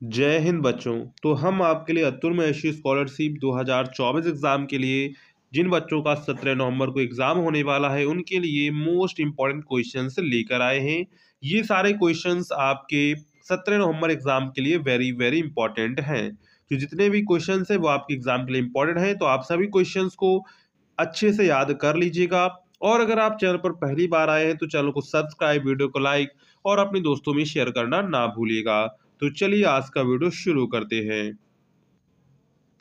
जय हिंद बच्चों। तो हम आपके लिए अतुल महेशी स्कॉलरशिप 2024 एग्जाम के लिए जिन बच्चों का 17 नवंबर को एग्जाम होने वाला है उनके लिए मोस्ट इंपॉर्टेंट क्वेश्चंस लेकर आए हैं। ये सारे क्वेश्चंस आपके 17 नवंबर एग्जाम के लिए वेरी वेरी इंपॉर्टेंट हैं। तो जितने भी क्वेश्चंस हैं वो आपके एग्जाम के लिए इंपॉर्टेंट हैं, तो आप सभी क्वेश्चंस को अच्छे से याद कर लीजिएगा। और अगर आप चैनल पर पहली बार आए हैं तो चैनल को सब्सक्राइब, वीडियो को लाइक और अपने दोस्तों में शेयर करना ना भूलिएगा। तो चलिए आज का वीडियो शुरू करते हैं।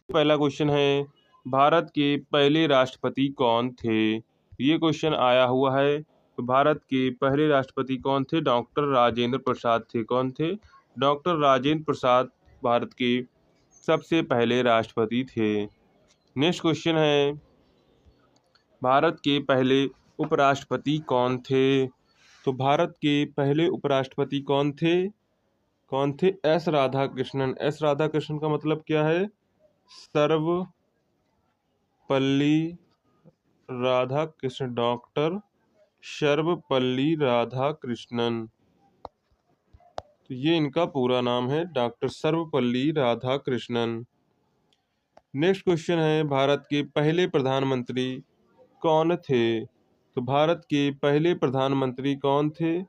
पहला क्वेश्चन है, भारत के पहले राष्ट्रपति कौन थे? ये क्वेश्चन आया हुआ है। तो भारत के पहले राष्ट्रपति कौन थे? डॉक्टर राजेंद्र प्रसाद थे। कौन थे? डॉक्टर राजेंद्र प्रसाद भारत के सबसे पहले राष्ट्रपति थे। नेक्स्ट क्वेश्चन है, भारत के पहले उपराष्ट्रपति कौन थे? तो भारत के पहले उपराष्ट्रपति कौन थे? कौन थे? एस राधाकृष्णन। एस राधाकृष्णन का मतलब क्या है? सर्वपल्ली राधाकृष्ण, डॉक्टर सर्वपल्ली राधाकृष्णन। तो ये इनका पूरा नाम है, doctor Sarvepalli Radhakrishnan. Next question है, भारत के पहले प्रधानमंत्री कौन थे? तो भारत के पहले प्रधानमंत्री कौन थे?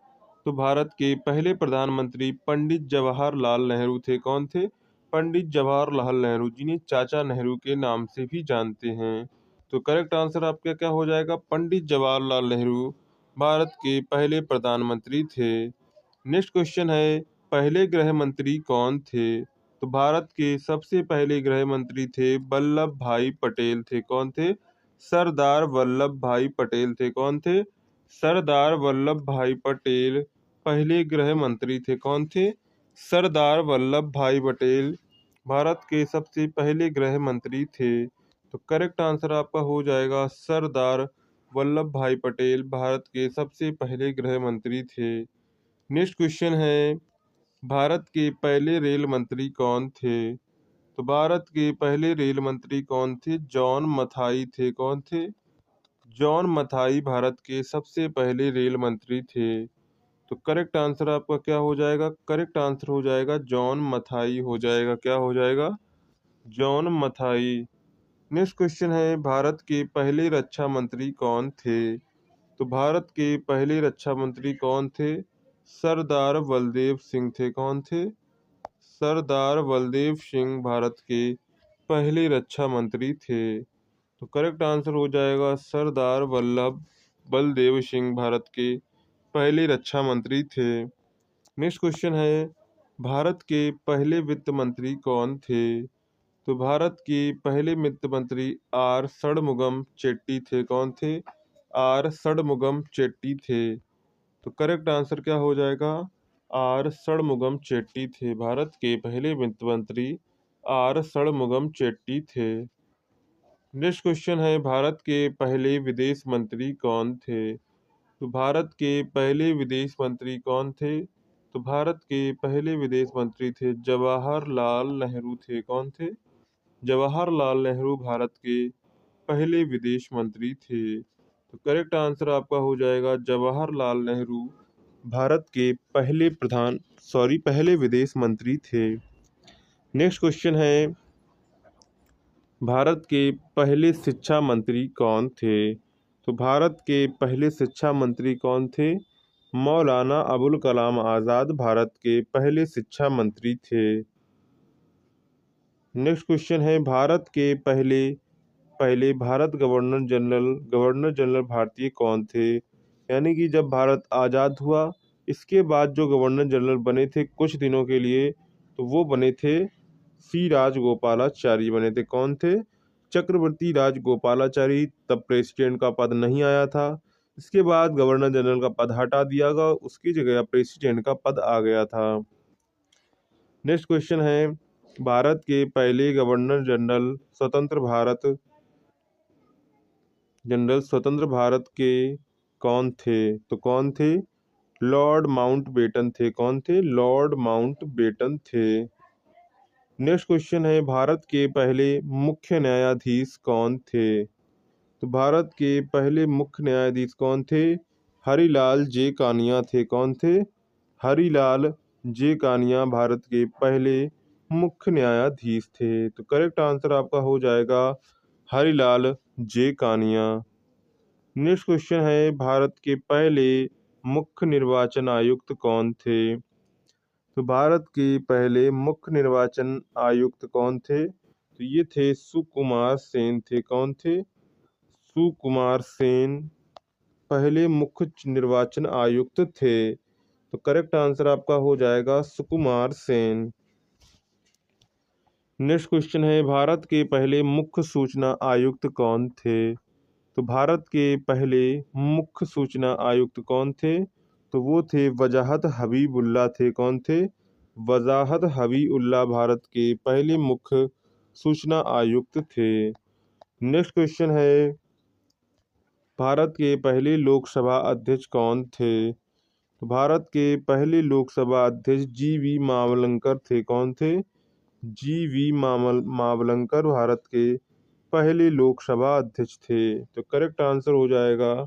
तो भारत के पहले प्रधानमंत्री पंडित जवाहरलाल नेहरू थे। कौन थे? पंडित जवाहरलाल नेहरू, जिन्हें चाचा नेहरू के नाम से भी जानते हैं। तो करेक्ट आंसर आपका क्या हो जाएगा? पंडित जवाहरलाल नेहरू भारत के पहले प्रधानमंत्री थे। नेक्स्ट क्वेश्चन है, पहले गृह मंत्री कौन थे? तो भारत के सबसे पहले गृह मंत्री थे वल्लभ भाई पटेल थे। कौन थे? सरदार वल्लभ भाई पटेल थे। कौन थे? सरदार वल्लभ भाई पटेल पहले गृह मंत्री थे। कौन थे? सरदार वल्लभ भाई पटेल भारत के सबसे पहले गृह मंत्री थे। तो करेक्ट आंसर आपका हो जाएगा सरदार वल्लभ भाई पटेल भारत के सबसे पहले गृह मंत्री थे। नेक्स्ट क्वेश्चन है, भारत के पहले रेल मंत्री कौन थे? तो भारत के पहले रेल मंत्री कौन थे? जॉन मथाई थे। कौन थे? जॉन मथाई भारत के सबसे पहले रेल मंत्री थे। तो करेक्ट आंसर आपका क्या हो जाएगा? करेक्ट आंसर हो जाएगा जॉन मथाई हो जाएगा। क्या हो जाएगा? जॉन मथाई। नेक्स्ट क्वेश्चन है, भारत के पहले रक्षा मंत्री कौन थे? तो भारत के पहले रक्षा मंत्री कौन थे? सरदार बलदेव सिंह थे। कौन थे? सरदार बलदेव सिंह भारत के पहले रक्षा मंत्री थे। तो करेक्ट आंसर हो जाएगा सरदार वल्लभ बलदेव सिंह भारत के पहले रक्षा मंत्री थे। नेक्स्ट क्वेश्चन है, भारत के पहले वित्त मंत्री कौन थे? तो भारत के पहले वित्त मंत्री आर षणमुगम चेट्टी थे। कौन थे? आर षणमुगम चेट्टी थे। तो करेक्ट आंसर क्या हो जाएगा? आर षणमुगम चेट्टी थे। भारत के पहले वित्त मंत्री आर षणमुगम चेट्टी थे। नेक्स्ट क्वेश्चन है, भारत के पहले विदेश मंत्री कौन थे? तो भारत के पहले विदेश मंत्री कौन थे? तो भारत के पहले विदेश मंत्री थे जवाहरलाल नेहरू थे। कौन थे? जवाहरलाल नेहरू भारत के पहले विदेश मंत्री थे। तो करेक्ट आंसर आपका हो जाएगा जवाहरलाल नेहरू भारत के पहले विदेश मंत्री थे। नेक्स्ट क्वेश्चन है, भारत के पहले शिक्षा मंत्री कौन थे? तो भारत के पहले शिक्षा मंत्री कौन थे? मौलाना अबुल कलाम आज़ाद भारत के पहले शिक्षा मंत्री थे। नेक्स्ट क्वेश्चन है, भारत के पहले पहले भारत गवर्नर जनरल भारतीय कौन थे? यानी कि जब भारत आज़ाद हुआ इसके बाद जो गवर्नर जनरल बने थे कुछ दिनों के लिए, तो वो बने थे सी राजगोपालाचारी बने थे। कौन थे? चक्रवर्ती राजगोपालाचारी। तब प्रेसिडेंट का पद नहीं आया था। इसके बाद गवर्नर जनरल का पद हटा दिया गया, उसकी जगह प्रेसिडेंट का पद आ गया था। नेक्स्ट क्वेश्चन है, भारत के पहले गवर्नर जनरल स्वतंत्र भारत के कौन थे? तो कौन थे? लॉर्ड माउंटबेटन थे। कौन थे? लॉर्ड माउंटबेटन थे। नेक्स्ट क्वेश्चन है, भारत के पहले मुख्य न्यायाधीश कौन थे? तो भारत के पहले मुख्य न्यायाधीश कौन थे? हरिलाल जे कानिया थे। कौन थे? हरिलाल जे कानिया भारत के पहले मुख्य न्यायाधीश थे। तो करेक्ट आंसर आपका हो जाएगा हरिलाल जे कानिया। नेक्स्ट क्वेश्चन है, भारत के पहले मुख्य निर्वाचन आयुक्त कौन थे? तो भारत के पहले मुख्य निर्वाचन आयुक्त कौन थे? तो ये थे सुकुमार सेन थे। कौन थे? सुकुमार सेन पहले मुख्य निर्वाचन आयुक्त थे। तो करेक्ट आंसर आपका हो जाएगा सुकुमार सेन। नेक्स्ट क्वेश्चन है, भारत के पहले मुख्य सूचना आयुक्त कौन थे? तो भारत के पहले मुख्य सूचना आयुक्त कौन थे? तो वो थे वजाहत हबीबुल्ला थे। कौन थे? वजाहत हबीबुल्ला भारत के पहले मुख्य सूचना आयुक्त थे। नेक्स्ट क्वेश्चन है, भारत के पहले लोकसभा अध्यक्ष कौन थे? तो भारत के पहले लोकसभा अध्यक्ष जी.वी. मावलंकर थे। कौन थे? जी.वी. मावलंकर भारत के पहले लोकसभा अध्यक्ष थे। तो करेक्ट आंसर हो जाएगा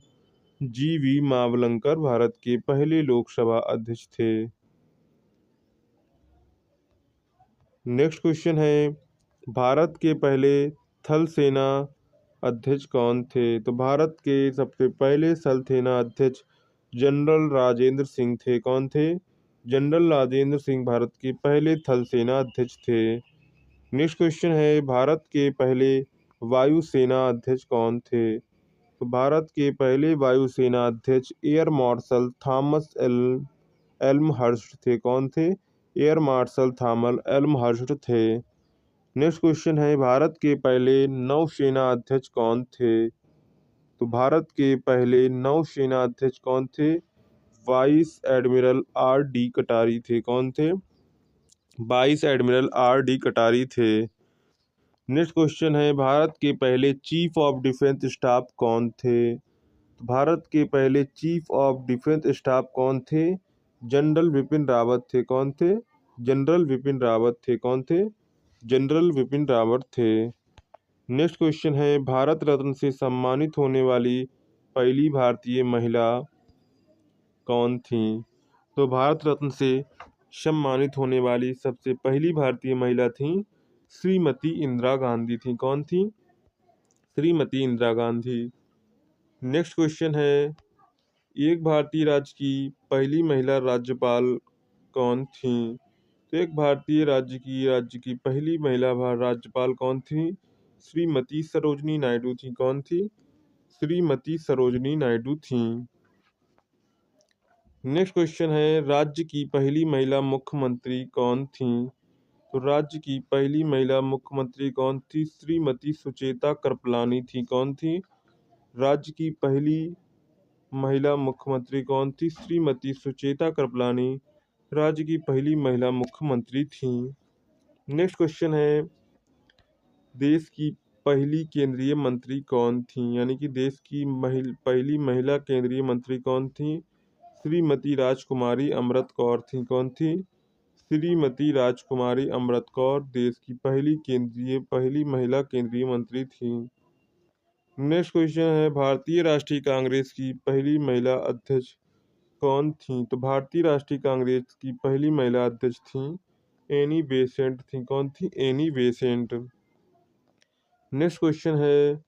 जी.वी. मावलंकर भारत के पहले लोकसभा अध्यक्ष थे। नेक्स्ट क्वेश्चन है, भारत के पहले थल सेना अध्यक्ष कौन थे? तो भारत के सबसे पहले थल सेना अध्यक्ष जनरल राजेंद्र सिंह थे। कौन थे? जनरल राजेंद्र सिंह भारत के पहले थल सेना अध्यक्ष थे। नेक्स्ट क्वेश्चन है, भारत के पहले वायुसेना अध्यक्ष कौन थे? तो भारत के पहले वायुसेना अध्यक्ष एयर मार्शल थॉमस एल्महर्स्ट थे। कौन थे? एयर मार्शल थॉमस एल्महर्स्ट थे। नेक्स्ट क्वेश्चन है, भारत के पहले नौसेना अध्यक्ष कौन थे? तो भारत के पहले नौसेना अध्यक्ष कौन थे? Vice admiral R.D. कटारी थे। कौन थे? Vice admiral R.D. कटारी थे। नेक्स्ट क्वेश्चन है, भारत के पहले चीफ ऑफ डिफेंस स्टाफ कौन थे? तो भारत के पहले चीफ ऑफ डिफेंस स्टाफ कौन थे? जनरल विपिन रावत थे। कौन थे? जनरल विपिन रावत थे। कौन थे? जनरल विपिन रावत थे। नेक्स्ट क्वेश्चन है, भारत रत्न से सम्मानित होने वाली पहली भारतीय महिला कौन थी? तो भारत रत्न से सम्मानित होने वाली सबसे पहली भारतीय महिला थी श्रीमती इंदिरा गांधी थी। कौन थी? श्रीमती इंदिरा गांधी। नेक्स्ट क्वेश्चन है, एक भारतीय राज्य की पहली महिला राज्यपाल कौन थी? तो एक भारतीय राज्य की पहली महिला राज्यपाल कौन थी? श्रीमती सरोजनी नायडू थी। कौन थी? श्रीमती सरोजनी नायडू थी। नेक्स्ट क्वेश्चन है, राज्य की पहली महिला मुख्यमंत्री कौन थी? तो राज्य की पहली महिला मुख्यमंत्री कौन थी? श्रीमती सुचेता कृपलानी थी। कौन थी? राज्य की पहली महिला मुख्यमंत्री कौन थी? श्रीमती सुचेता कृपलानी राज्य की पहली महिला मुख्यमंत्री थी। नेक्स्ट क्वेश्चन है, देश की पहली केंद्रीय मंत्री कौन थी? यानी कि देश की पहली महिला केंद्रीय मंत्री कौन थी? श्रीमती राजकुमारी अमृत कौर थी। कौन थी? श्रीमती राजकुमारी अमृत कौर देश की पहली महिला केंद्रीय मंत्री थी। नेक्स्ट क्वेश्चन है, भारतीय राष्ट्रीय कांग्रेस की पहली महिला अध्यक्ष कौन थी? तो भारतीय राष्ट्रीय कांग्रेस की पहली महिला अध्यक्ष थी एनी बेसेंट थी। कौन थी? Annie Besant. नेक्स्ट क्वेश्चन है,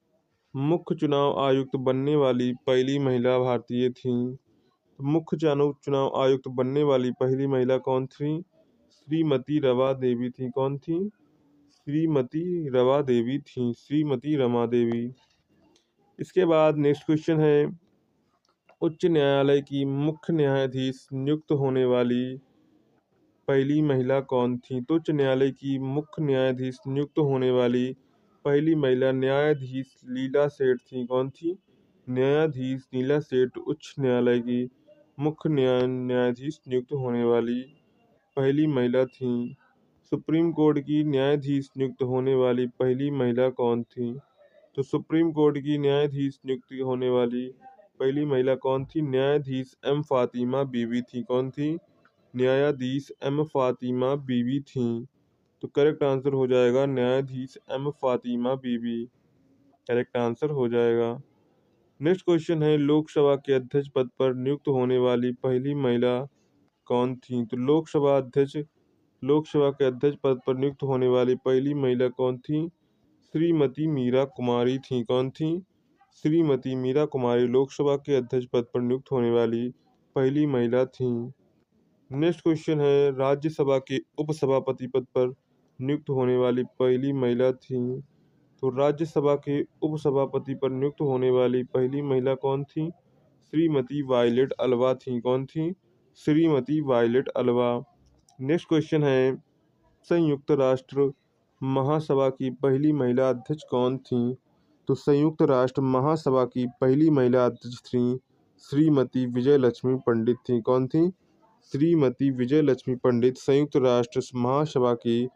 मुख्य चुनाव आयुक्त बनने वाली पहली महिला भारतीय थी। मुख्य चुनाव आयुक्त बनने वाली पहली महिला कौन थी? श्रीमती रवा देवी थी। कौन थी? श्रीमती रवा देवी थी। श्रीमती रमा देवी। इसके बाद नेक्स्ट क्वेश्चन है, उच्च न्यायालय की मुख्य न्यायाधीश नियुक्त होने वाली पहली महिला कौन थी? तो उच्च न्यायालय की मुख्य न्यायाधीश नियुक्त होने वाली पहली महिला न्यायाधीश लीला सेठ थी। कौन थी? न्यायाधीश लीला सेठ उच्च न्यायालय की मुख्य न्यायाधीश नियुक्त होने वाली पहली महिला थी। सुप्रीम कोर्ट की न्यायाधीश नियुक्त होने वाली पहली महिला कौन थी? तो सुप्रीम कोर्ट की न्यायाधीश नियुक्त होने वाली पहली महिला कौन थी? न्यायाधीश एम फातिमा बीवी थी। कौन थी? न्यायाधीश एम फातिमा बीवी थी। तो करेक्ट आंसर हो जाएगा न्यायाधीश एम फातिमा बीवी। करेक्ट आंसर हो जाएगा। नेक्स्ट क्वेश्चन है, लोकसभा के अध्यक्ष पद पर नियुक्त होने वाली पहली महिला कौन थी? तो लोकसभा अध्यक्ष लोकसभा के अध्यक्ष पद पर नियुक्त होने वाली पहली महिला कौन थी? श्रीमती मीरा कुमारी थी। कौन थी? श्रीमती मीरा कुमारी लोकसभा के अध्यक्ष पद पर नियुक्त होने वाली पहली महिला थी। नेक्स्ट क्वेश्चन है, राज्यसभा के उपसभापति पद पर नियुक्त होने वाली पहली महिला थी। तो राज्यसभा के उपसभापति पर नियुक्त होने वाली पहली महिला कौन थी? श्रीमती वायलेट अल्वा थी। कौन थी? श्रीमती वायलेट अल्वा। नेक्स्ट क्वेश्चन है, संयुक्त राष्ट्र महासभा की पहली महिला अध्यक्ष कौन थी? तो संयुक्त राष्ट्र महासभा की पहली महिला अध्यक्ष थी श्रीमती विजय लक्ष्मी पंडित थी। कौन थी? श्रीमती विजय लक्ष्मी पंडित संयुक्त राष्ट्र महासभा की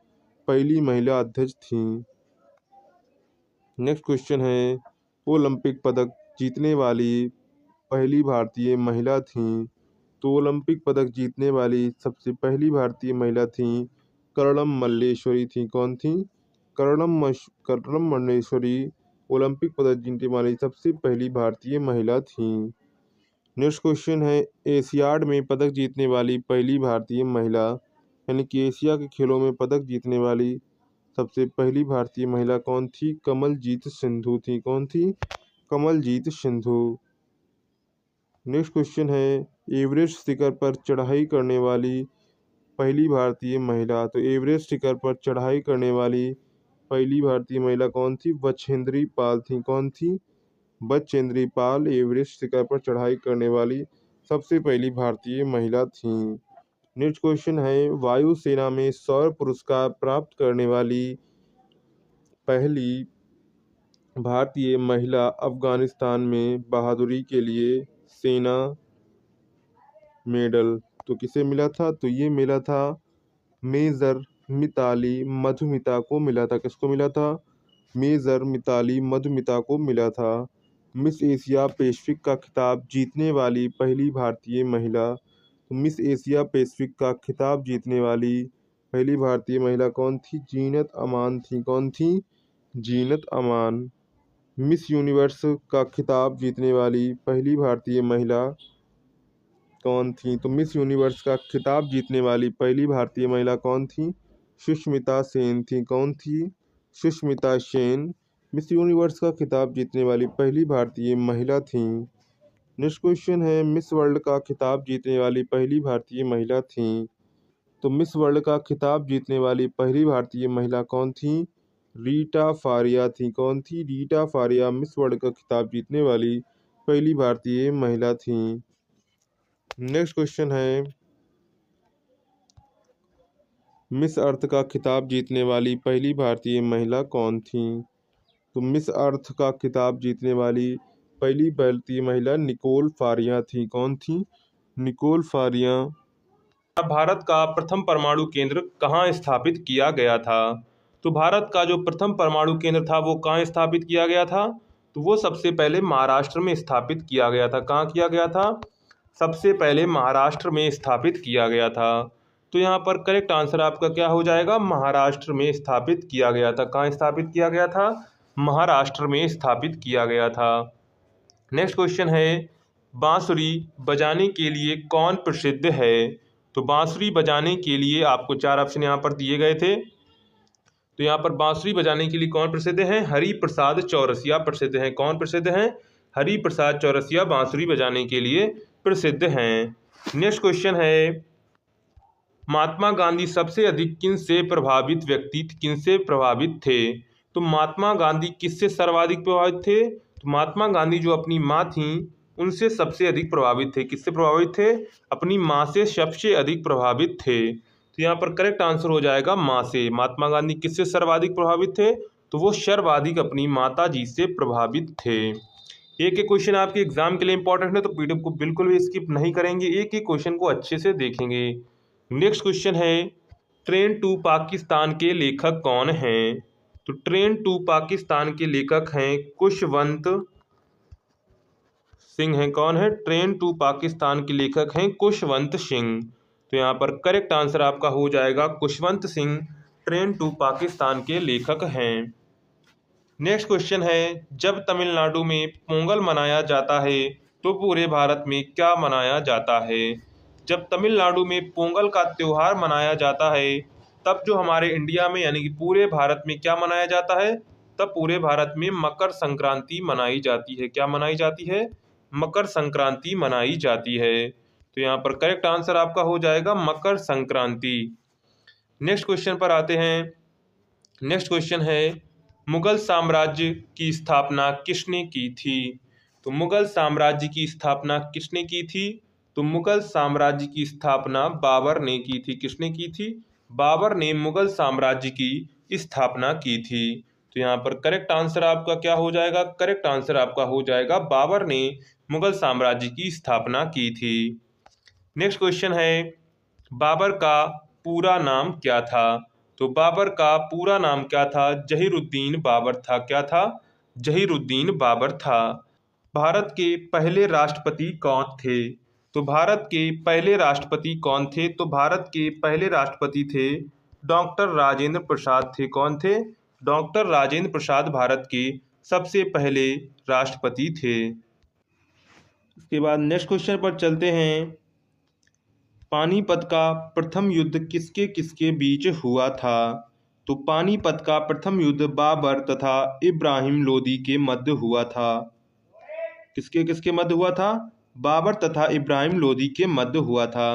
पहली महिला अध्यक्ष थी। नेक्स्ट क्वेश्चन है, ओलंपिक पदक जीतने वाली पहली भारतीय महिला थी। तो ओलंपिक पदक जीतने वाली सबसे पहली भारतीय महिला थी कर्णम मल्लेश्वरी थी। कौन थी? कर्णम मल्लेश्वरी ओलंपिक पदक जीतने वाली सबसे पहली भारतीय महिला थी। नेक्स्ट क्वेश्चन है, एशियाड में पदक जीतने वाली पहली भारतीय महिला, यानी कि एशिया के खेलों में पदक जीतने वाली सबसे पहली भारतीय महिला कौन थी? कमलजीत सिंधु थी। कौन थी? कमलजीत सिंधु। नेक्स्ट क्वेश्चन है, एवरेस्ट शिखर पर चढ़ाई करने वाली पहली भारतीय महिला। तो एवरेस्ट शिखर पर चढ़ाई करने वाली पहली भारतीय महिला कौन थी? बछेंद्री पाल थी। कौन थी? बछेंद्री पाल एवरेस्ट शिखर पर चढ़ाई करने वाली सबसे पहली भारतीय महिला थी। नेक्स्ट क्वेश्चन है, वायुसेना में शौर्य पुरस्कार प्राप्त करने वाली पहली भारतीय महिला अफगानिस्तान में बहादुरी के लिए सेना मेडल तो किसे मिला था? तो ये मिला था मेजर मिताली मधुमिता को मिला था। किसको मिला था? मेजर मिताली मधुमिता को मिला था। मिस एशिया पैसिफिक का खिताब जीतने वाली पहली भारतीय महिला। तो मिस एशिया पैसिफिक का खिताब जीतने वाली पहली भारतीय महिला कौन थी? जीनत अमान थी। कौन थी? जीनत अमान। मिस यूनिवर्स का खिताब जीतने वाली पहली भारतीय महिला कौन थी? तो मिस यूनिवर्स का खिताब जीतने वाली पहली भारतीय महिला कौन थी? सुष्मिता सेन थी। कौन थी? सुष्मिता सेन मिस यूनिवर्स का खिताब जीतने वाली पहली भारतीय महिला थी। नेक्स्ट क्वेश्चन है, मिस वर्ल्ड का खिताब जीतने वाली पहली भारतीय महिला थी। तो मिस वर्ल्ड का खिताब जीतने वाली पहली भारतीय महिला कौन थी? रीटा फारिया थी। कौन थी? रीटा फारिया मिस वर्ल्ड का खिताब जीतने वाली पहली भारतीय महिला थी। नेक्स्ट क्वेश्चन है, मिस अर्थ का खिताब जीतने वाली पहली भारतीय महिला कौन थी? तो मिस अर्थ का खिताब जीतने वाली पहली भारतीय महिला निकोल फारिया थी। कौन थी? निकोल फारिया। भारत का प्रथम परमाणु केंद्र कहाँ स्थापित किया गया था? तो भारत का जो प्रथम परमाणु केंद्र था वो कहाँ स्थापित किया गया था? तो वो सबसे पहले महाराष्ट्र में स्थापित किया गया था। कहाँ किया गया था? सबसे पहले महाराष्ट्र में स्थापित किया गया था। तो यहाँ पर करेक्ट आंसर आपका क्या हो जाएगा? महाराष्ट्र में स्थापित किया गया था। कहाँ स्थापित किया गया था? महाराष्ट्र में स्थापित किया गया था। नेक्स्ट क्वेश्चन है, बांसुरी बजाने के लिए कौन प्रसिद्ध है? तो बांसुरी बजाने के लिए आपको चार ऑप्शन यहाँ पर दिए गए थे। तो यहाँ पर बांसुरी बजाने के लिए कौन प्रसिद्ध है? हरि प्रसाद चौरसिया प्रसिद्ध हैं। कौन प्रसिद्ध हैं? हरि प्रसाद चौरसिया बांसुरी बजाने के लिए प्रसिद्ध हैं। नेक्स्ट क्वेश्चन है, महात्मा गांधी सबसे अधिक किनसे प्रभावित थे? तो महात्मा गांधी किससे सर्वाधिक प्रभावित थे? तो महात्मा गांधी जो अपनी माँ थी उनसे सबसे अधिक प्रभावित थे। किससे प्रभावित थे? अपनी माँ से सबसे अधिक प्रभावित थे। तो यहाँ पर करेक्ट आंसर हो जाएगा माँ से। महात्मा गांधी किससे सर्वाधिक प्रभावित थे? तो वो सर्वाधिक अपनी माता जी से प्रभावित थे। एक एक क्वेश्चन आपके एग्जाम के लिए इंपॉर्टेंट है, तो पीडीएफ को बिल्कुल भी स्किप नहीं करेंगे, एक एक क्वेश्चन को अच्छे से देखेंगे। नेक्स्ट क्वेश्चन है, ट्रेन टू पाकिस्तान के लेखक कौन हैं? तो ट्रेन टू पाकिस्तान के लेखक हैं खुशवंत सिंह हैं। कौन है? ट्रेन टू पाकिस्तान के लेखक हैं खुशवंत सिंह। तो यहाँ पर करेक्ट आंसर आपका हो जाएगा खुशवंत सिंह ट्रेन टू पाकिस्तान के लेखक हैं। नेक्स्ट क्वेश्चन है, जब तमिलनाडु में पोंगल मनाया जाता है तो पूरे भारत में क्या मनाया जाता है? जब तमिलनाडु में पोंगल का त्यौहार मनाया जाता है तब जो हमारे इंडिया में यानी कि पूरे भारत में क्या मनाया जाता है, तब पूरे भारत में मकर संक्रांति मनाई जाती है। क्या मनाई जाती है? मकर संक्रांति मनाई जाती है। तो यहाँ पर करेक्ट आंसर आपका हो जाएगा मकर संक्रांति। नेक्स्ट क्वेश्चन पर आते हैं। नेक्स्ट क्वेश्चन है, मुगल साम्राज्य की स्थापना किसने की थी? तो मुगल साम्राज्य की स्थापना किसने की थी? तो मुगल साम्राज्य की स्थापना बाबर ने की थी। किसने की थी? बाबर ने मुगल साम्राज्य की स्थापना की थी। तो यहाँ पर करेक्ट आंसर आपका क्या हो जाएगा? करेक्ट आंसर आपका हो जाएगा बाबर ने मुगल साम्राज्य की स्थापना की थी। नेक्स्ट क्वेश्चन है, बाबर का पूरा नाम क्या था? तो बाबर का पूरा नाम क्या था? जहीरुद्दीन बाबर था। क्या था? जहीरुद्दीन बाबर था। भारत के पहले राष्ट्रपति कौन थे? तो भारत के पहले राष्ट्रपति कौन थे? तो भारत के पहले राष्ट्रपति थे डॉक्टर राजेंद्र प्रसाद थे। कौन थे? डॉक्टर राजेंद्र प्रसाद भारत के सबसे पहले राष्ट्रपति थे। इसके बाद नेक्स्ट क्वेश्चन पर चलते हैं। पानीपत का प्रथम युद्ध किसके किसके बीच हुआ था? तो पानीपत का प्रथम युद्ध बाबर तथा इब्राहिम लोदी के मध्य हुआ था। किसके किसके मध्य हुआ था? बाबर तथा इब्राहिम लोदी के मध्य हुआ था।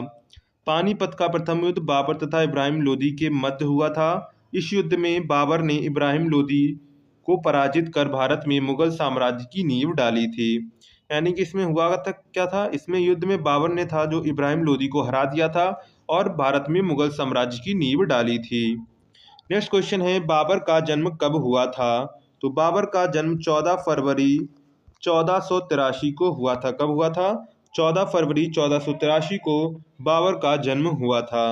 पानीपत का प्रथम युद्ध बाबर तथा इब्राहिम लोदी के मध्य हुआ था। इस युद्ध में बाबर ने इब्राहिम लोदी को पराजित कर भारत में मुगल साम्राज्य की नींव डाली थी। यानी कि इसमें हुआ था क्या था? इसमें युद्ध में बाबर ने था जो इब्राहिम लोदी को हरा दिया था और भारत में मुगल साम्राज्य की नींव डाली थी। नेक्स्ट क्वेश्चन है, बाबर का जन्म कब हुआ था? तो बाबर का जन्म 14 फरवरी 1483 को हुआ था। कब हुआ था? 14 फरवरी 1483 को बाबर का जन्म हुआ था।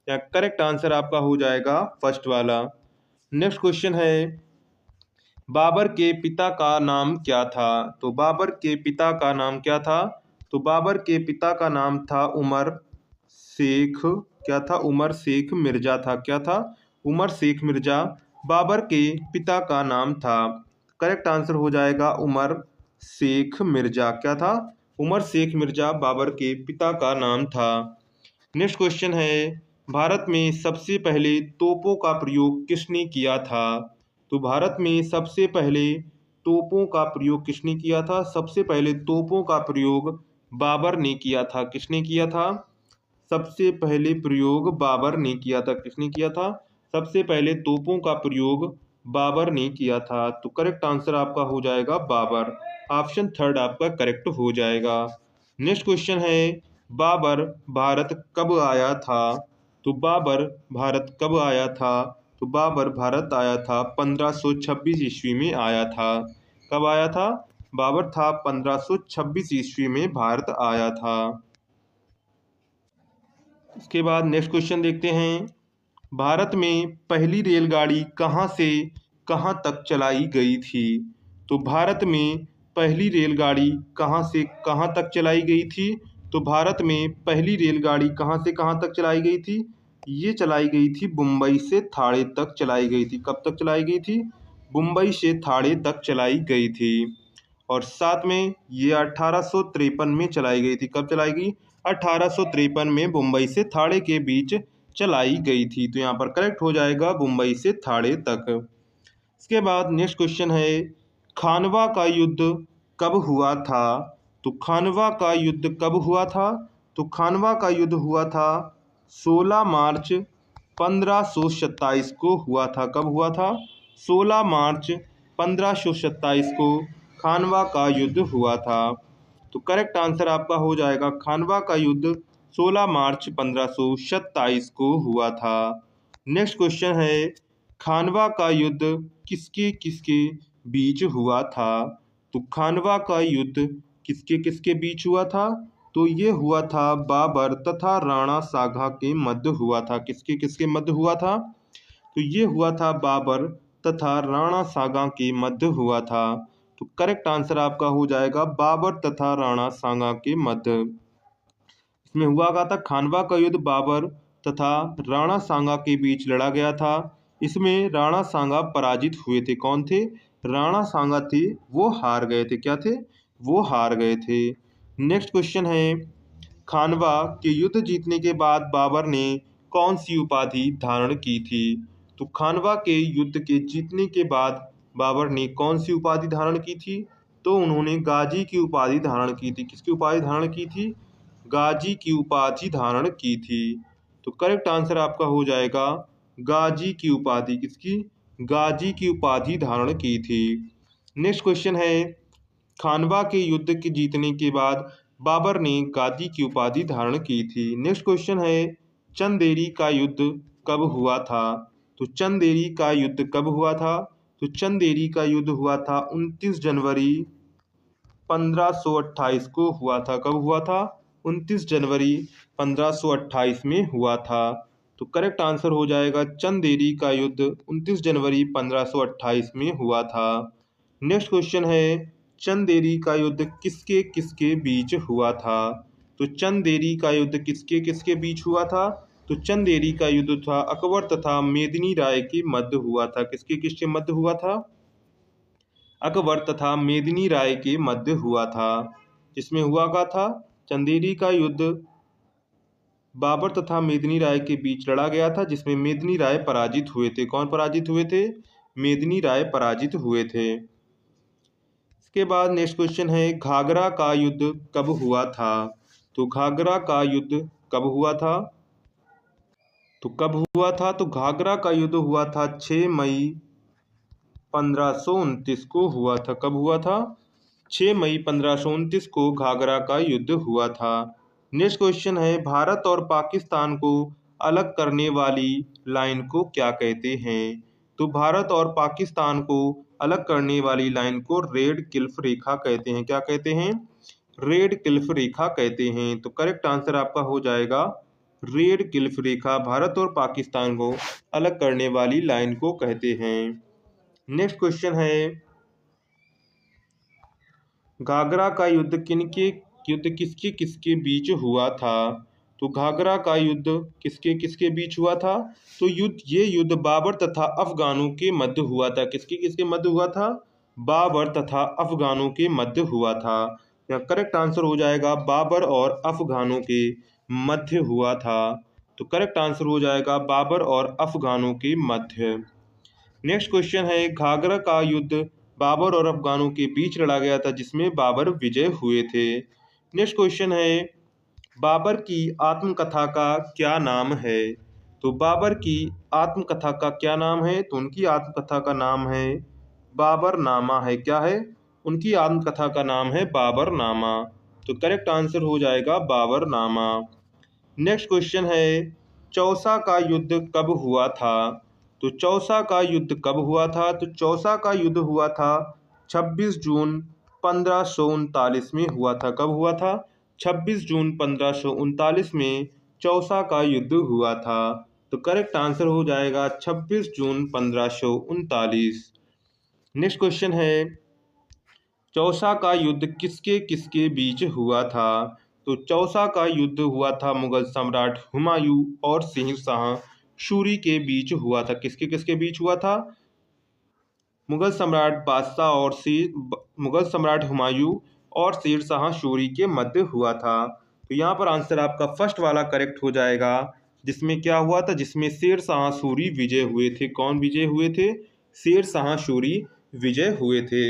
या करेक्ट आंसर आपका हो जाएगा फर्स्ट वाला। नेक्स्ट क्वेश्चन है, बाबर के पिता का नाम क्या था? तो बाबर के पिता का नाम क्या था? तो बाबर के पिता का नाम था उमर शेख। क्या था? उमर शेख मिर्जा था। क्या था? उमर शेख मिर्जा बाबर के पिता का नाम था। करेक्ट आंसर हो जाएगा उमर शेख मिर्जा। क्या था? उमर शेख मिर्जा बाबर के पिता का नाम था। नेक्स्ट क्वेश्चन है, भारत में सबसे पहले तोपों का प्रयोग किसने किया था? तो भारत में सबसे पहले तोपों का प्रयोग किसने किया था? सबसे पहले तोपों का प्रयोग बाबर ने किया था। किसने किया था? सबसे पहले प्रयोग बाबर ने किया था। किसने किया था? सबसे पहले तोपों का प्रयोग बाबर ने किया था। तो करेक्ट आंसर आपका हो जाएगा बाबर। ऑप्शन थर्ड आपका करेक्ट हो जाएगा। नेक्स्ट क्वेश्चन है, बाबर भारत कब आया था? तो बाबर भारत कब आया था? तो बाबर भारत आया था 1526 ईस्वी में आया था। कब आया था? बाबर था 1526 ईस्वी में भारत आया था। इसके बाद नेक्स्ट क्वेश्चन देखते हैं, भारत में पहली रेलगाड़ी कहाँ से कहाँ तक चलाई गई थी? तो भारत में पहली रेलगाड़ी कहाँ से कहाँ तक चलाई गई थी? तो भारत में पहली रेलगाड़ी कहाँ से कहाँ तक चलाई गई थी? ये चलाई गई थी मुंबई से थाणे तक चलाई गई थी। कब तक चलाई गई थी? मुंबई से थाणे तक चलाई गई थी। और साथ में ये 1853 में चलाई गई थी। कब चलाई गई? 1853 में मुंबई से थाणे के बीच चलाई गई थी। तो यहाँ पर करेक्ट हो जाएगा मुंबई से थाणे तक। इसके बाद नेक्स्ट क्वेश्चन है, खानवा का युद्ध कब हुआ था? तो खानवा का युद्ध कब हुआ था? तो खानवा का युद्ध हुआ था 16 मार्च 1527 को हुआ था। कब हुआ था? 16 मार्च 1527 को खानवा का युद्ध हुआ था। तो करेक्ट आंसर आपका हो जाएगा खानवा का युद्ध 16 मार्च 1527 को हुआ था। नेक्स्ट क्वेश्चन है, खानवा का युद्ध किसके किसके बीच हुआ था? तो खानवा का युद्ध किसके किसके बीच हुआ था? तो ये हुआ था बाबर तथा राणा सागा के मध्य हुआ था। किसके किसके मध्य हुआ था? तो ये हुआ था बाबर तथा राणा सागा के मध्य हुआ था। तो करेक्ट आंसर आपका हो जाएगा बाबर तथा राणा सागा के मध्य। इसमें हुआ क्या था? खानवा का युद्ध बाबर तथा राणा सांगा के बीच लड़ा गया था। इसमें राणा सांगा पराजित हुए थे। कौन थे? राणा सांगा थे, वो हार गए थे। क्या थे? वो हार गए थे। नेक्स्ट क्वेश्चन है, खानवा के युद्ध जीतने के बाद बाबर ने कौन सी उपाधि धारण की थी? तो खानवा के युद्ध के जीतने के बाद बाबर ने कौन सी उपाधि धारण की थी? तो उन्होंने गाजी की उपाधि धारण की थी। किसकी उपाधि धारण की थी? गाजी की उपाधि धारण की थी। तो करेक्ट आंसर आपका हो जाएगा गाजी की उपाधि। किसकी? गाजी की उपाधि धारण की थी। नेक्स्ट क्वेश्चन है, खानवा के युद्ध के जीतने के बाद बाबर ने गाजी की उपाधि धारण की थी। नेक्स्ट क्वेश्चन है, चंदेरी का युद्ध कब हुआ था? तो चंदेरी का युद्ध कब हुआ था? तो चंदेरी का युद्ध हुआ था 29 जनवरी 1528 को हुआ था। कब हुआ था? 29 जनवरी 1528 में हुआ था। तो करेक्ट आंसर हो जाएगा चंदेरी का युद्ध 29 जनवरी 1528 में हुआ था। नेक्स्ट क्वेश्चन है, चंदेरी का युद्ध किसके किसके बीच हुआ था? तो चंदेरी का युद्ध किसके किसके बीच हुआ था? तो चंदेरी का युद्ध था अकबर तथा मेदिनी राय के मध्य हुआ था। किसके किसके मध्य हुआ था? अकबर तथा मेदिनी राय के मध्य हुआ था। जिसमें हुआ क्या था? चंदेरी का युद्ध बाबर तथा मेदिनी राय के बीच लड़ा गया था, जिसमें मेदिनी राय पराजित हुए थे। कौन पराजित हुए थे? मेदिनी राय पराजित हुए थे। इसके बाद नेक्स्ट क्वेश्चन है, घाघरा का युद्ध कब हुआ था? तो घाघरा का युद्ध कब हुआ था? तो कब हुआ था? तो घाघरा का युद्ध हुआ था 6 मई 1529 को हुआ था। कब हुआ था? 6 मई 1529 को घाघरा का युद्ध हुआ था। नेक्स्ट क्वेश्चन है, भारत और पाकिस्तान को अलग करने वाली लाइन को क्या कहते हैं? तो भारत और पाकिस्तान को अलग करने वाली लाइन को रेड क्लिफ रेखा कहते हैं। क्या कहते हैं? रेड क्लिफ रेखा कहते हैं। तो करेक्ट आंसर आपका हो जाएगा रेड क्लिफ रेखा भारत और पाकिस्तान को अलग करने वाली लाइन को कहते हैं। नेक्स्ट क्वेश्चन है, घाघरा का युद्ध किसके किसके बीच हुआ था? तो घाघरा का युद्ध किसके किसके बीच हुआ था? तो ये युद्ध बाबर तथा अफगानों के मध्य हुआ था। किसके किसके मध्य हुआ था? बाबर तथा अफगानों के मध्य हुआ था। यहाँ करेक्ट आंसर हो जाएगा बाबर और अफगानों के मध्य हुआ था। तो करेक्ट आंसर हो जाएगा बाबर और अफगानों के मध्य। नेक्स्ट क्वेश्चन है, घाघरा का युद्ध बाबर और अफगानों के बीच लड़ा गया था, जिसमें बाबर विजय हुए थे। नेक्स्ट क्वेश्चन है, बाबर की आत्मकथा का क्या नाम है? तो बाबर की आत्मकथा का क्या नाम है? तो उनकी आत्मकथा का नाम है बाबरनामा है। क्या है? उनकी आत्मकथा का नाम है बाबरनामा। तो करेक्ट आंसर हो जाएगा बाबरनामा। नेक्स्ट क्वेश्चन है, चौसा का युद्ध कब हुआ था? तो चौसा का युद्ध कब हुआ था? तो चौसा का युद्ध हुआ था 26 जून 1539 में हुआ था। कब हुआ था? 26 जून 1539 में चौसा का युद्ध हुआ था। तो करेक्ट आंसर हो जाएगा 26 जून 1539। नेक्स्ट क्वेश्चन है, चौसा का युद्ध किसके किसके बीच हुआ था? तो चौसा का युद्ध हुआ था मुगल सम्राट हुमायूं और शेर शाह सूरी के बीच हुआ था। किसके किसके बीच हुआ था? मुगल सम्राट हुमायूं और शेर शाह सूरी के मध्य हुआ था। तो यहाँ पर आंसर आपका फर्स्ट वाला करेक्ट हो जाएगा, जिसमें क्या हुआ था? जिसमें शेर शाह सूरी विजय हुए थे। कौन विजय हुए थे? शेर शाह सूरी विजय हुए थे।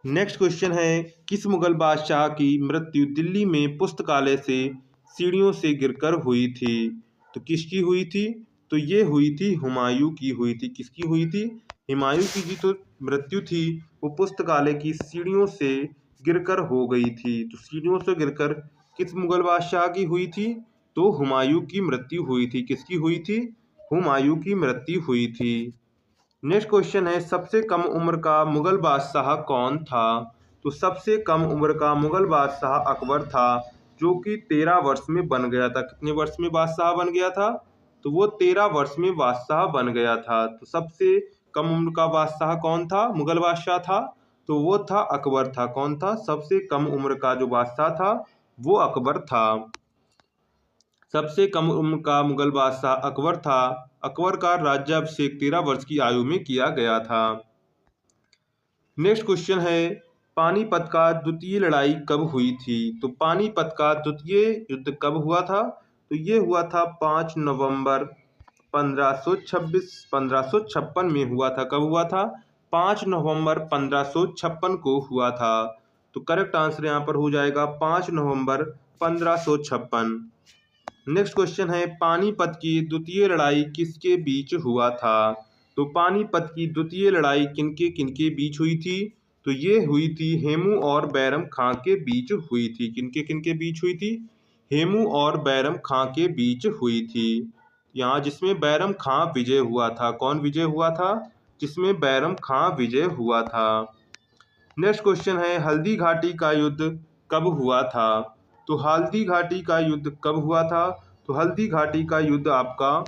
नेक्स्ट क्वेश्चन है, किस मुगल बादशाह की मृत्यु दिल्ली में पुस्तकालय से सीढ़ियों से गिरकर हुई थी? तो किसकी हुई थी? तो ये हुई थी हुमायूं की हुई थी। किसकी हुई थी? हुमायूं की जो तो मृत्यु थी वो पुस्तकालय की सीढ़ियों से गिरकर हो गई थी। तो सीढ़ियों से गिरकर किस मुगल बादशाह की हुई थी? तो हुमायूं की मृत्यु हुई थी। किसकी हुई थी? हुमायूं की मृत्यु हुई थी। नेक्स्ट क्वेश्चन है, सबसे कम उम्र का मुगल बादशाह कौन था? तो सबसे कम उम्र का मुगल बादशाह अकबर था, जो कि 13 वर्ष में बन गया था। कितने वर्ष में बादशाह बन गया था? तो वो 13 वर्ष में बादशाह बन गया था। तो सबसे कम उम्र का बादशाह कौन था? मुगल बादशाह था, तो वो था अकबर था। कौन था? सबसे कम उम्र का जो बादशाह था वो अकबर था। सबसे कम उम्र का मुगल बादशाह अकबर था। अकबर का राज्याभिषेक 13 वर्ष की आयु में किया गया था। नेक्स्ट क्वेश्चन है, पानीपत का द्वितीय लड़ाई कब हुई थी? तो पानीपत का द्वितीय युद्ध कब हुआ था? तो ये हुआ था 5 नवंबर 1556 में हुआ था। कब हुआ था? 5 नवंबर 1556 को हुआ था। तो करेक्ट आंसर यहाँ पर हो जाएगा 5 नवंबर 1556। नेक्स्ट क्वेश्चन है, पानीपत की द्वितीय लड़ाई किसके बीच हुआ था? तो पानीपत की द्वितीय लड़ाई किनके किनके बीच हुई थी? तो ये हुई थी हेमू और बैरम खां के बीच हुई थी। किनके किनके बीच हुई थी? हेमू और बैरम खां के बीच हुई थी। यहाँ जिसमें बैरम खां विजय हुआ था। कौन विजय हुआ था? जिसमें बैरम खां विजय हुआ था। नेक्स्ट क्वेश्चन है, हल्दी घाटी का युद्ध कब हुआ था? तो हल्दी घाटी का युद्ध कब हुआ था? तो हल्दी घाटी का युद्ध आपका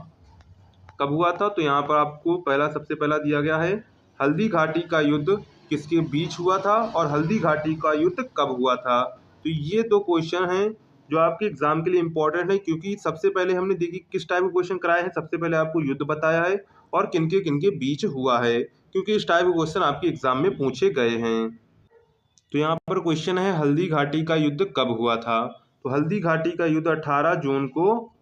कब हुआ था? तो यहाँ पर आपको सबसे पहला दिया गया है, हल्दी घाटी का युद्ध किसके बीच हुआ था और हल्दी घाटी का युद्ध कब हुआ था। तो ये दो क्वेश्चन हैं जो आपके एग्जाम के लिए इंपॉर्टेंट है, क्योंकि सबसे पहले हमने देखी किस टाइप के क्वेश्चन कराए हैं। सबसे पहले आपको युद्ध बताया है और किनके किनके बीच हुआ है, क्योंकि इस टाइप के क्वेश्चन आपके एग्जाम में पूछे गए हैं। तो यहाँ पर क्वेश्चन है, हल्दी घाटी का युद्ध कब हुआ था? तो हल्दी घाटी का युद्ध 18 जून को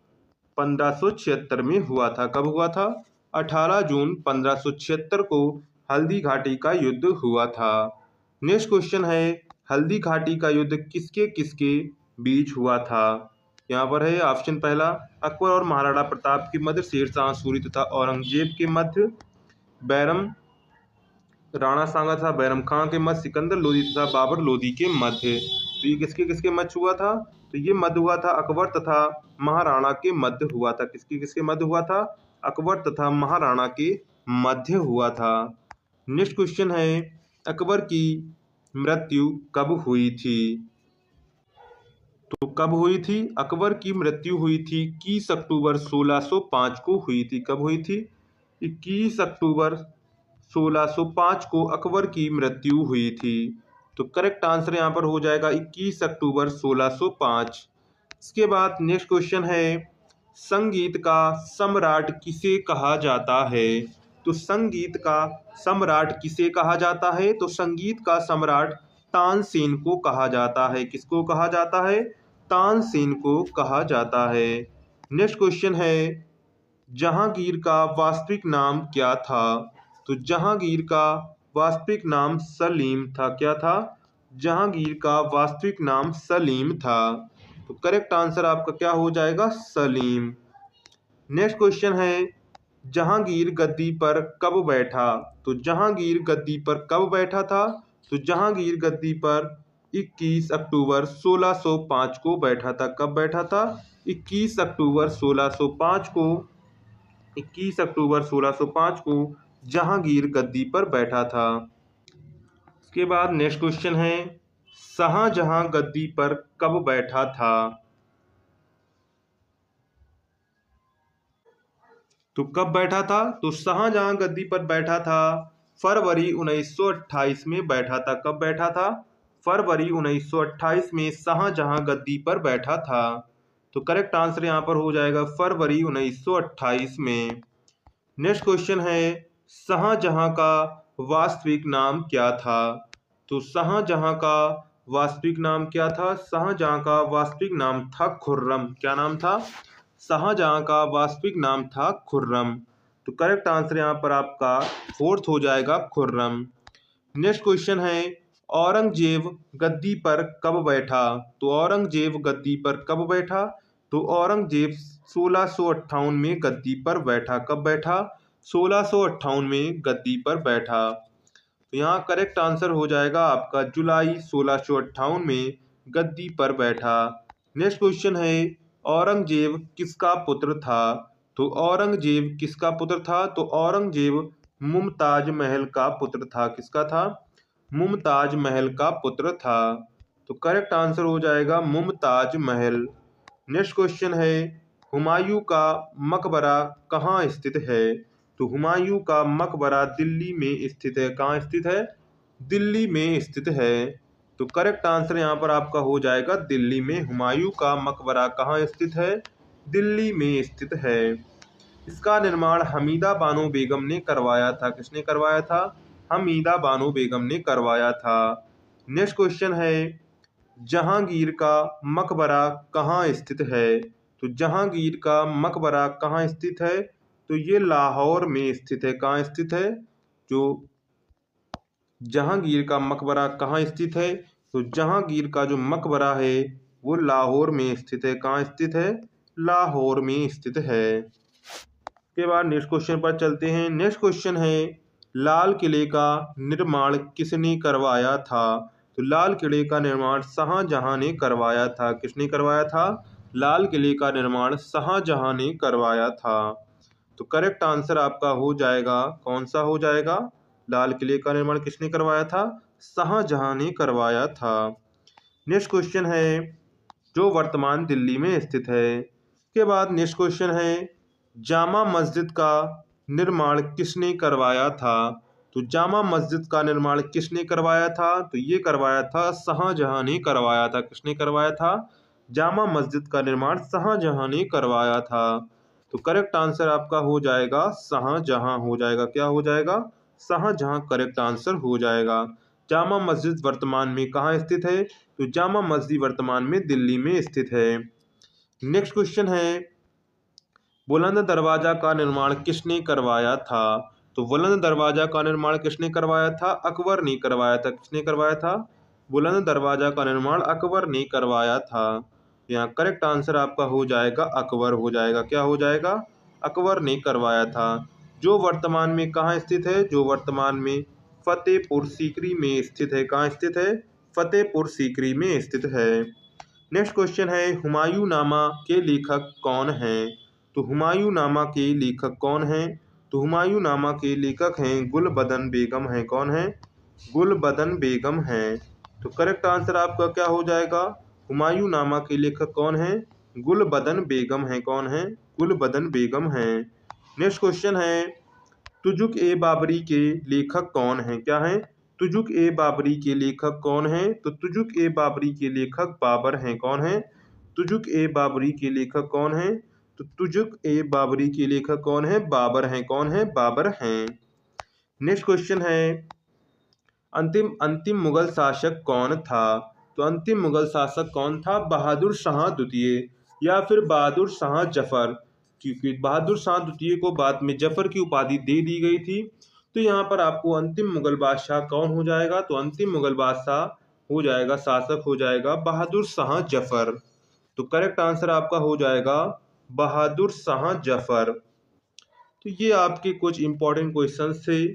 1576 में हुआ था। कब हुआ था? 18 जून 1576 को हल्दी घाटी का युद्ध हुआ था। नेक्स्ट क्वेश्चन है, हल्दी घाटी का युद्ध किसके किसके बीच हुआ था? यहाँ पर है ऑप्शन पहला, अकबर और महाराणा प्रताप के मध्य, शेरशाह सूरी तथा औरंगजेब के मध्य, बैरम राणा सांगा था बैरम खां के मध्य, सिकंदर लोदी तथा बाबर लोदी के मध्य। तो ये किसके किसके मध्य हुआ था? तो ये मध्य हुआ था अकबर तथा महाराणा के मध्य हुआ था। किसके किसके मध्य हुआ था? अकबर तथा महाराणा के मध्य हुआ था। नेक्स्ट क्वेश्चन है, अकबर की मृत्यु कब हुई थी? तो कब हुई थी? अकबर की मृत्यु हुई थी 21 अक्टूबर 1605 को हुई थी। कब हुई थी? 21 अक्टूबर 1605 को अकबर की मृत्यु हुई थी। तो करेक्ट आंसर यहाँ पर हो जाएगा 21 अक्टूबर 1605। इसके बाद नेक्स्ट क्वेश्चन है, संगीत का सम्राट किसे कहा जाता है? तो संगीत का सम्राट किसे कहा जाता है? तो संगीत का सम्राट तानसेन को कहा जाता है। किसको कहा जाता है? तानसेन को कहा जाता है। नेक्स्ट क्वेश्चन है, जहांगीर का वास्तविक नाम क्या था? तो जहांगीर का वास्तविक नाम सलीम था। क्या था? जहांगीर का वास्तविक नाम सलीम था। तो करेक्ट आंसर आपका क्या हो जाएगा? सलीम। नेक्स्ट क्वेश्चन है, जहांगीर गद्दी पर कब बैठा? तो जहांगीर गद्दी पर कब बैठा था? तो जहांगीर गद्दी पर 21 अक्टूबर 1605 को बैठा था। कब बैठा था? 21 अक्टूबर 1605 को 21 अक्टूबर 1605 को जहांगीर गद्दी पर बैठा था। इसके बाद नेक्स्ट क्वेश्चन है, शाहजहां गद्दी पर कब बैठा था? तो कब बैठा था? तो शाहजहां गद्दी पर बैठा था फरवरी 1928 में बैठा था। कब बैठा था? फरवरी 1928 में शाहजहां गद्दी पर बैठा था। तो करेक्ट आंसर यहाँ पर हो जाएगा फरवरी 1928 में। नेक्स्ट क्वेश्चन है, शाहजहां का वास्तविक नाम क्या था? तो शाहजहां का वास्तविक नाम क्या था? शाहजहां का वास्तविक नाम था खुर्रम। क्या नाम था? शाहजहां का वास्तविक नाम था खुर्रम। तो करेक्ट आंसर यहाँ पर आपका फोर्थ हो जाएगा खुर्रम। नेक्स्ट क्वेश्चन है, औरंगजेब गद्दी पर कब बैठा? तो औरंगजेब गद्दी पर कब बैठा? तो औरंगजेब 1658 में गद्दी पर बैठा। कब बैठा? 1658 में गद्दी पर बैठा। तो यहाँ करेक्ट आंसर हो जाएगा आपका जुलाई 1658 में गद्दी पर बैठा। नेक्स्ट क्वेश्चन है, औरंगजेब किसका पुत्र था? तो औरंगजेब किसका पुत्र था? तो औरंगजेब मुमताज महल का पुत्र था। किसका था? मुमताज महल का पुत्र था। तो करेक्ट आंसर हो जाएगा मुमताज महल। नेक्स्ट क्वेश्चन है, हुमायूं का मकबरा कहाँ स्थित है? तो हुमायूं का मकबरा दिल्ली में स्थित है। कहाँ स्थित है? दिल्ली में स्थित है। तो करेक्ट आंसर यहाँ पर आपका हो जाएगा दिल्ली में। हुमायूं का मकबरा कहाँ स्थित है? दिल्ली में स्थित है। इसका निर्माण हमीदा बानो बेगम ने करवाया था। किसने करवाया था? हमीदा बानो बेगम ने करवाया था। नेक्स्ट क्वेश्चन है जहांगीर का मकबरा कहाँ स्थित है? तो जहांगीर का मकबरा कहाँ स्थित है? तो ये लाहौर में स्थित है। कहाँ स्थित है? जो जहांगीर का मकबरा कहाँ स्थित है? तो जहांगीर का जो मकबरा है वो लाहौर में स्थित है। कहाँ स्थित है? लाहौर में स्थित है। के बाद नेक्स्ट क्वेश्चन पर चलते हैं। नेक्स्ट क्वेश्चन है लाल किले का निर्माण किसने करवाया था? तो लाल किले का निर्माण शाहजहां ने करवाया था। किसने करवाया था? लाल किले का निर्माण शाहजहां ने करवाया था। तो करेक्ट आंसर आपका हो जाएगा, कौन सा हो जाएगा? लाल किले का निर्माण किसने करवाया था? शाहजहां ने करवाया था। नेक्स्ट क्वेश्चन है जो वर्तमान दिल्ली में स्थित है। के बाद नेक्स्ट क्वेश्चन है जामा मस्जिद का निर्माण किसने करवाया था? तो जामा मस्जिद का निर्माण किसने करवाया था? तो ये करवाया था शाहजहां ने करवाया था। किसने करवाया था? जामा मस्जिद का निर्माण शाहजहां ने करवाया था। तो करेक्ट आंसर आपका हो जाएगा शाहजहां हो जाएगा। क्या हो जाएगा? शाहजहां करेक्ट आंसर हो जाएगा। जामा मस्जिद वर्तमान में कहाँ स्थित है? तो जामा मस्जिद वर्तमान में दिल्ली में स्थित है। नेक्स्ट क्वेश्चन है बुलंद दरवाजा का निर्माण किसने करवाया था? तो बुलंद दरवाजा का निर्माण किसने करवाया था? अकबर ने करवाया था। किसने करवाया था? बुलंद दरवाजा का निर्माण अकबर ने करवाया था। यहाँ करेक्ट आंसर आपका हो जाएगा अकबर हो जाएगा। क्या हो जाएगा? अकबर ने करवाया था। जो वर्तमान में कहाँ स्थित है? जो वर्तमान में फतेहपुर सीकरी में स्थित है। कहाँ स्थित है? फतेहपुर सीकरी में स्थित है। नेक्स्ट क्वेश्चन है हुमायूं नामा के लेखक कौन हैं? तो हुमायूं नामा के लेखक कौन हैं? तो हुमायूं नामा के लेखक हैं गुलबदन बेगम हैं। कौन है? गुलबदन बेगम हैं। तो करेक्ट आंसर आपका क्या हो जाएगा? हुमायूं नामा के लेखक कौन हैं? गुलबदन बेगम हैं। कौन है? गुलबदन बेगम हैं। नेक्स्ट क्वेश्चन है तुजुक ए बाबरी के लेखक कौन हैं? क्या हैं? तुजुक ए बाबरी के लेखक कौन हैं? तो तुजुक ए बाबरी के लेखक बाबर हैं। कौन हैं? तुजुक ए बाबरी के लेखक कौन हैं? तो तुजुक ए बाबरी के लेखक कौन है? बाबर हैं। कौन है? बाबर हैं। नेक्स्ट क्वेश्चन है अंतिम अंतिम मुगल शासक कौन था? तो अंतिम मुगल शासक कौन था? बहादुर शाह द्वितीय या फिर बहादुर शाह जफर, क्योंकि बहादुर शाह द्वितीय को बाद में जफर की उपाधि दे दी गई थी। तो यहाँ पर आपको अंतिम मुगल बादशाह कौन हो जाएगा? तो अंतिम मुगल बादशाह हो जाएगा, शासक हो जाएगा बहादुर शाह जफर। तो करेक्ट आंसर आपका हो जाएगा बहादुर शाह जफर। तो ये आपके कुछ इंपॉर्टेंट क्वेश्चन थे।